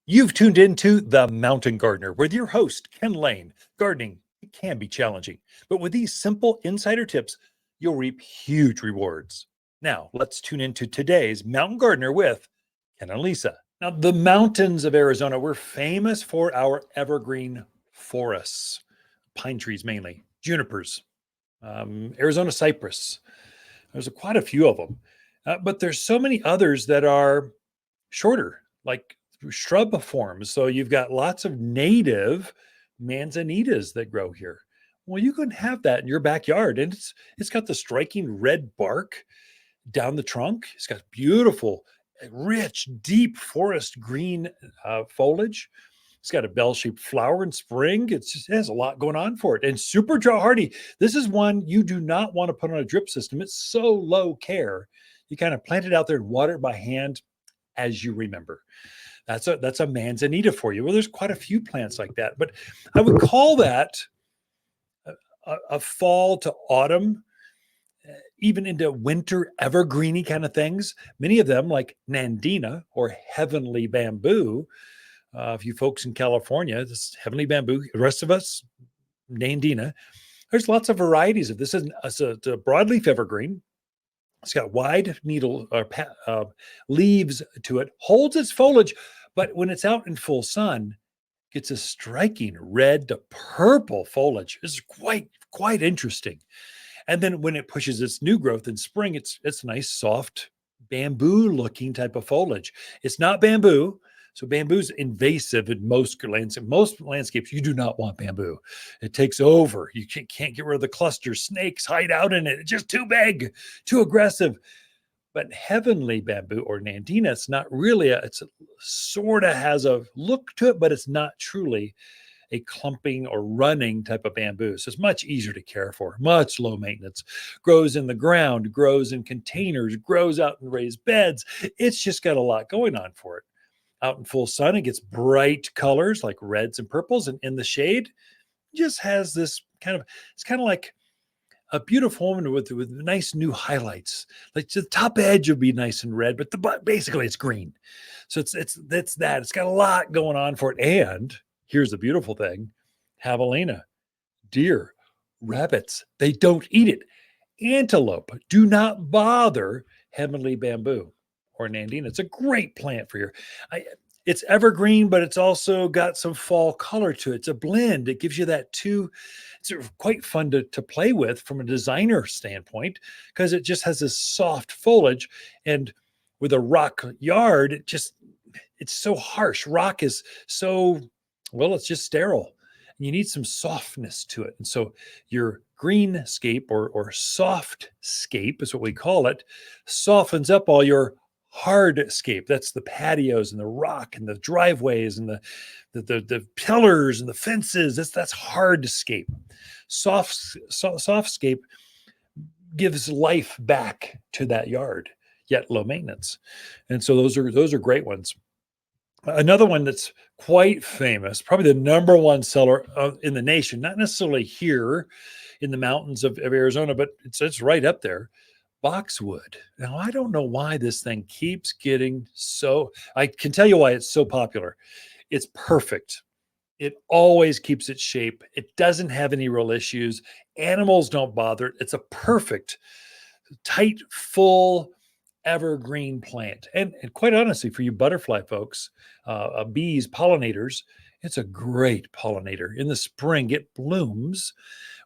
You've tuned into The Mountain Gardener with your host, Ken Lain. Gardening it can be challenging, but with these simple insider tips, you'll reap huge rewards. Now, let's tune into today's Mountain Gardener with Ken and Lisa. Now, the mountains of Arizona were famous for our evergreen forests, pine trees mainly, junipers, Arizona cypress. There's quite a few of them, but there's so many others that are shorter, like shrub forms. So you've got lots of native manzanitas that grow here. Well, you can have that in your backyard, and it's got the striking red bark down the trunk. It's got beautiful, rich, deep forest green foliage. It's got a bell-shaped flower in spring. It has a lot going on for it, and super drought hardy. This is one you do not want to put on a drip system. It's so low care. You kind of plant it out there and water it by hand as you remember. That's a manzanita for you. Well, there's quite a few plants like that, but I would call that a fall to autumn, even into winter evergreeny kind of things. Many of them, like Nandina or heavenly bamboo. If you folks in California, this is heavenly bamboo. The rest of us, Nandina. There's lots of varieties of this. It's a broadleaf evergreen. It's got wide needle leaves to it, holds its foliage, but when it's out in full sun, gets a striking red to purple foliage. This is quite interesting. And then when it pushes its new growth in spring, it's nice, soft, bamboo-looking type of foliage. It's not bamboo. So bamboo's invasive in most landscapes. You do not want bamboo. It takes over. You can't get rid of the cluster. Snakes hide out in it. It's just too big, too aggressive. But heavenly bamboo or Nandina, it's not really it's sort of has a look to it, but it's not truly a clumping or running type of bamboo. So it's much easier to care for, much low maintenance, grows in the ground, grows in containers, grows out in raised beds. It's just got a lot going on for it. Out in full sun, it gets bright colors like reds and purples, and in the shade, just has this it's kind of like a beautiful woman with nice new highlights. Like the top edge will be nice and red, but basically it's green. So it's that. It's got a lot going on for it. And here's the beautiful thing: javelina, deer, rabbits, they don't eat it. Antelope do not bother heavenly bamboo or Nandina. It's a great plant for it's evergreen, but it's also got some fall color to it. It's a blend. It gives you that too. It's quite fun to play with from a designer standpoint because it just has this soft foliage. And with a rock yard, it's so harsh. Rock is so, well, it's just sterile. You need some softness to it. And so your greenscape or softscape is what we call it, softens up all your hardscape. That's the patios and the rock and the driveways and the pillars and the fences. That's hardscape. Softscape gives life back to that yard, yet low maintenance. And so those are great ones. Another one that's quite famous, probably the number one seller in the nation, not necessarily here in the mountains of Arizona, but it's right up there. Boxwood. Now, I don't know why this thing keeps getting so, I can tell you why it's so popular. It's perfect. It always keeps its shape. It doesn't have any real issues. Animals don't bother it. It's a perfect, tight, full, evergreen plant. And quite honestly, for you butterfly folks, bees, pollinators, it's a great pollinator. In the spring, it blooms.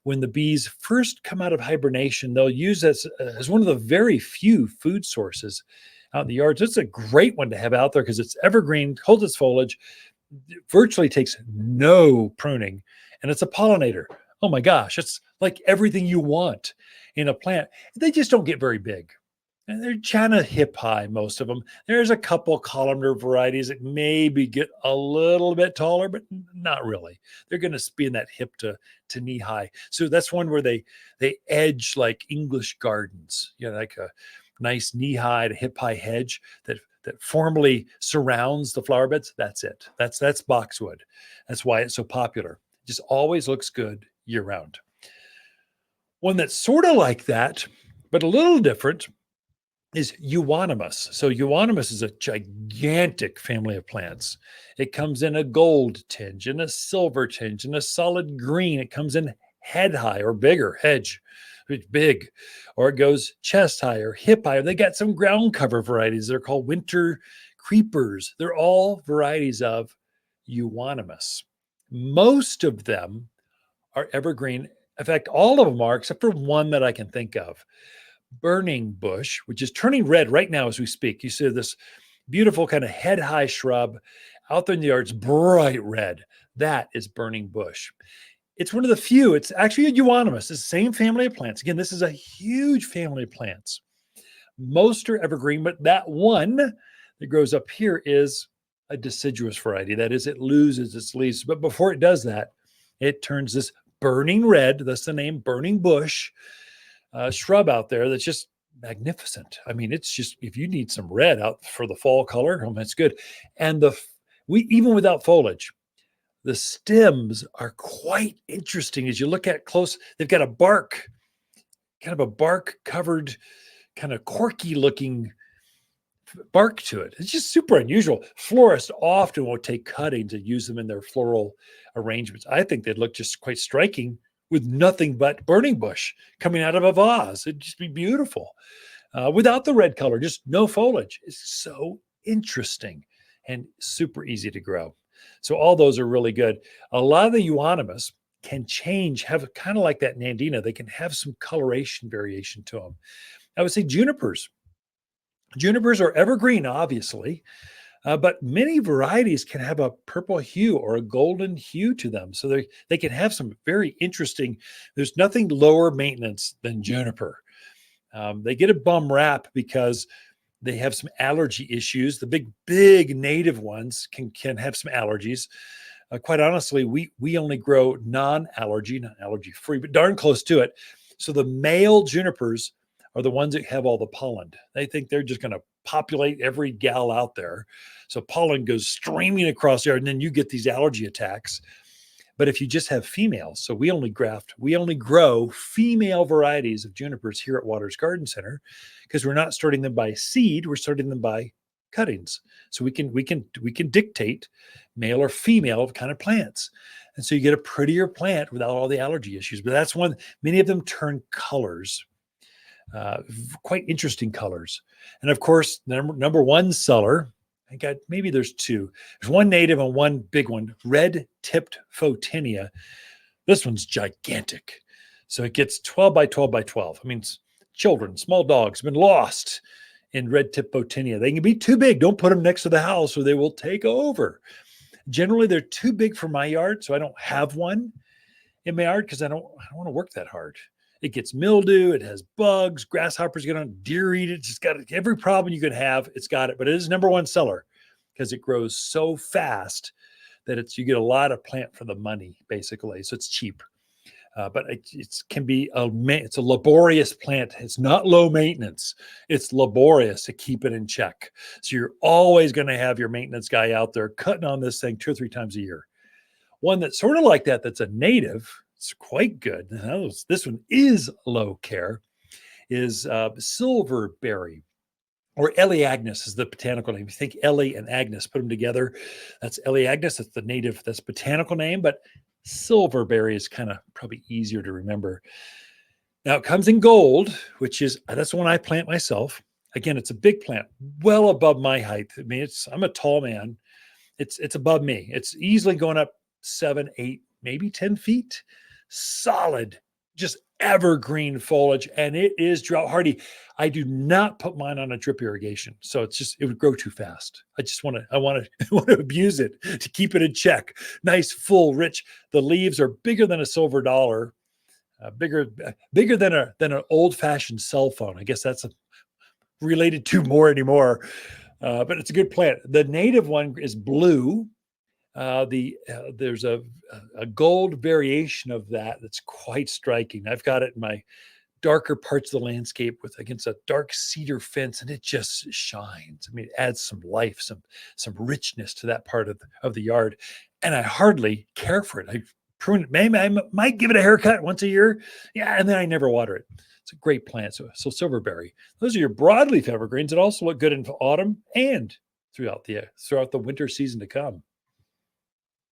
When the bees first come out of hibernation, they'll use this as one of the very few food sources out in the yards. It's a great one to have out there because it's evergreen, holds its foliage, virtually takes no pruning, and it's a pollinator. Oh my gosh, it's like everything you want in a plant. They just don't get very big. And they're kind of hip high, most of them. There's a couple columnar varieties that maybe get a little bit taller, but not really. They're going to be in that hip to knee high. So that's one where they edge like English gardens, like a nice knee high to hip high hedge that formally surrounds the flower beds. That's it. That's boxwood. That's why it's so popular. It just always looks good year round. One that's sort of like that, but a little different, is euonymus. So euonymus is a gigantic family of plants. It comes in a gold tinge and a silver tinge and a solid green. It comes in head high or bigger, hedge, it's big, or it goes chest high or hip high. They got some ground cover varieties. They're called winter creepers. They're all varieties of euonymus. Most of them are evergreen. In fact, all of them are, except for one that I can think of. Burning bush, which is turning red right now as we speak. You see this beautiful kind of head high shrub out there in the yard. It's bright red. That is burning bush. It's one of the few. It's actually a euonymus. It's the same family of plants. Again, this is a huge family of plants. Most are evergreen, but that one that grows up here is a deciduous variety. That is, it loses its leaves. But before it does that, it turns this burning red, that's the name, burning bush, shrub out there that's just magnificent. I mean, it's just, if you need some red out for the fall color, that's good. And we even without foliage, the stems are quite interesting as you look at close. They've got a bark, kind of a bark covered, kind of corky looking bark to it. It's just super unusual. Florists often will take cuttings and use them in their floral arrangements. I think they'd look just quite striking with nothing but burning bush coming out of a vase. It'd just be beautiful. Without the red color, just no foliage. It's so interesting and super easy to grow. So all those are really good. A lot of the euonymus can change, have kind of like that Nandina. They can have some coloration variation to them. I would say junipers. Junipers are evergreen, obviously, but many varieties can have a purple hue or a golden hue to them. So they can have some very interesting, there's nothing lower maintenance than juniper. They get a bum rap because they have some allergy issues. The big native ones can have some allergies. Quite honestly, we only grow non-allergy, not allergy-free, but darn close to it. So the male junipers are the ones that have all the pollen. They think they're just going to populate every gal out there. So pollen goes streaming across the yard, and then you get these allergy attacks. But if you just have females, so we only grow female varieties of junipers here at Waters Garden Center because we're not starting them by seed, we're starting them by cuttings. So we can dictate male or female kind of plants. And so you get a prettier plant without all the allergy issues. But that's one, many of them turn colors. Quite interesting colors. And of course, number one seller, maybe there's two. There's one native and one big one, red-tipped photinia. This one's gigantic. So it gets 12 by 12 by 12. I mean, children, small dogs have been lost in red-tipped photinia. They can be too big. Don't put them next to the house or they will take over. Generally, they're too big for my yard, so I don't have one in my yard because I don't want to work that hard. It gets mildew, it has bugs, grasshoppers get on, deer eat it. It's just got every problem you could have, it's got it. But it is number one seller because it grows so fast that you get a lot of plant for the money, basically. So it's cheap. But it can be it's a laborious plant. It's not low maintenance. It's laborious to keep it in check. So you're always going to have your maintenance guy out there cutting on this thing 2 or 3 times a year. One that's sort of like that's a native, it's quite good. This one is low care, is silverberry, or Elaeagnus is the botanical name. You think Ellie and Agnes, put them together. That's Elaeagnus. That's the native, that's botanical name, but silverberry is kind of probably easier to remember. Now it comes in gold, that's the one I plant myself. Again, it's a big plant, well above my height. I mean, I'm a tall man. It's above me. It's easily going up 7, 8, maybe 10 feet. Solid, just evergreen foliage, and it is drought hardy. I do not put mine on a drip irrigation, so it would grow too fast. I want to abuse it to keep it in check. Nice, full, rich. The leaves are bigger than a silver dollar, bigger than an old-fashioned cell phone. I guess that's related to more anymore, but it's a good plant. The native one is blue. There's a gold variation of that's quite striking. I've got it in my darker parts of the landscape against a dark cedar fence, and it just shines. I mean, it adds some life, some richness to that part of the yard. And I hardly care for it. I prune it. Maybe I might give it a haircut once a year. Yeah, and then I never water it. It's a great plant. So silverberry. Those are your broadleaf evergreens that also look good in autumn and throughout the winter season to come.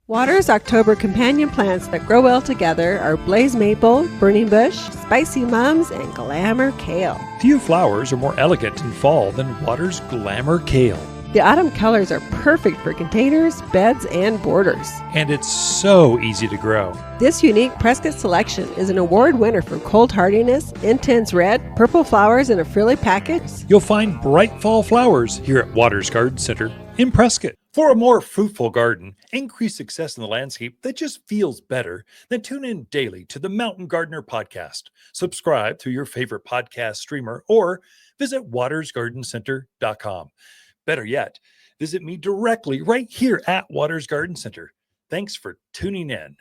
Water's October companion plants that grow well together are blaze maple, burning bush, spicy mums, and glamour kale. Few flowers are more elegant in fall than Water's glamour kale. The autumn colors are perfect for containers, beds, and borders. And it's so easy to grow. This unique Prescott selection is an award winner for cold hardiness, intense red, purple flowers in a frilly package. You'll find bright fall flowers here at Waters Garden Center in Prescott. For a more fruitful garden, increased success in the landscape that just feels better, then tune in daily to the Mountain Gardener podcast. Subscribe through your favorite podcast streamer or visit watersgardencenter.com. Better yet, visit me directly right here at Waters Garden Center. Thanks for tuning in.